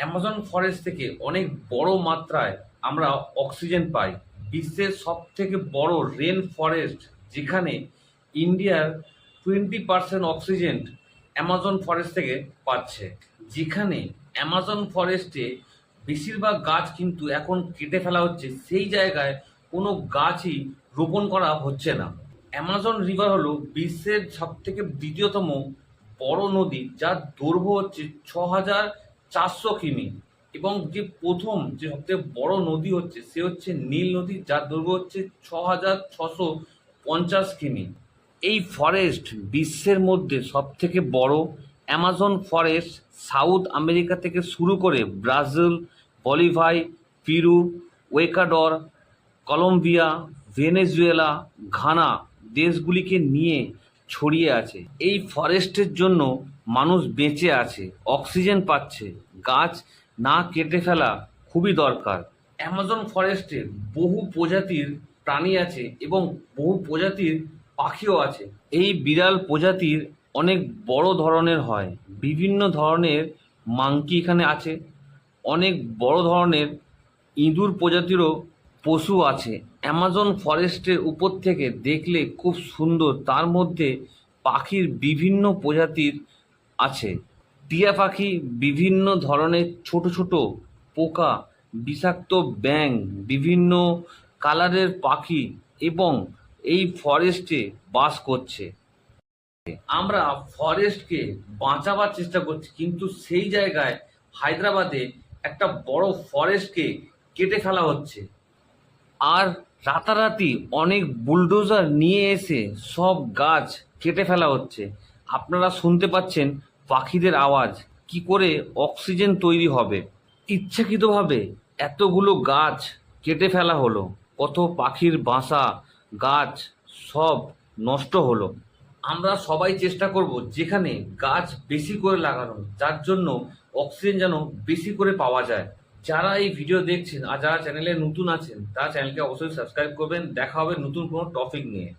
Amazon forest থেকে অনেক বড় মাত্রায় আমরা অক্সিজেন পাই। বিশ্বের সব থেকে বড় রেন ফরেস্ট, যেখানে ইন্ডিয়ার 20% অক্সিজেন অ্যামাজন ফরেস্ট থেকে পাচ্ছে। যেখানে অ্যামাজন ফরেস্টে বেশিরভাগ গাছ কিন্তু এখন কেটে ফেলা হচ্ছে, সেই জায়গায় কোনো গাছই রোপণ করা হচ্ছে না। অ্যামাজন রিভার হলো বিশ্বের সব থেকে দ্বিতীয়তম বড় নদী, যার দৈর্ঘ্য হচ্ছে 6,400 কিমি। এবং যে প্রথম যে সবথেকে বড় নদী হচ্ছে সে হচ্ছে নীল নদী, যার দৈর্ঘ্য হচ্ছে 6,650 কিমি। এই ফরেস্ট বিশ্বের মধ্যে সব থেকে বড়। অ্যামাজন ফরেস্ট সাউথ আমেরিকা থেকে শুরু করে ব্রাজিল, বলিভাই, পিরু, ওয়েকাডর, কলম্বিয়া, ভেনেজুয়েলা, ঘানা দেশগুলিকে নিয়ে ছড়িয়ে আছে। এই ফরেস্টের জন্য মানুষ বেঁচে আছে, অক্সিজেন পাচ্ছে। গাছ না কেটে ফেলা খুবই দরকার। অ্যামাজন ফরেস্টে বহু প্রজাতির প্রাণী আছে এবং বহু প্রজাতির পাখিও আছে। এই বিরল প্রজাতির অনেক বড় ধরনের হয়। বিভিন্ন ধরনের মাংকি এখানে আছে। অনেক বড় ধরনের ইঁদুর প্রজাতিরও পশু আছে। অ্যামাজন ফরেস্টের উপর থেকে দেখলে খুব সুন্দর। তার মধ্যে পাখির বিভিন্ন প্রজাতির আছে। টিয়া পাখি, বিভিন্ন ধরনের ছোট ছোট পোকা, বিষাক্ত ব্যাঙ, বিভিন্ন কালারের পাখি এবং এই ফরেস্টে বাস করছে। আমরা ফরেস্টকে বাঁচাবার চেষ্টা করছি, কিন্তু সেই জায়গায় হায়দ্রাবাদে একটা বড় ফরেস্টকে কেটে ফেলা হচ্ছে। আর রাতারাতি অনেক বুলডোজার নিয়ে এসে সব গাছ কেটে ফেলা হচ্ছে। আপনারা শুনতে পাচ্ছেন পাখিদের আওয়াজ। কি করে অক্সিজেন তৈরি হবে? ইচ্ছাকৃতভাবে এতগুলো গাছ কেটে ফেলা হলো। কত পাখির বাসা, গাছ সব নষ্ট হলো। আমরা সবাই চেষ্টা করব যেখানে গাছ বেশি করে লাগানো, যার জন্য অক্সিজেন যেন বেশি করে পাওয়া যায়। যারা এই ভিডিও দেখছেন আর যারা চ্যানেলে নতুন আছেন, তারা চ্যানেলকে অবশ্যই সাবস্ক্রাইব করবেন। দেখা হবে নতুন কোনো টপিক নিয়ে।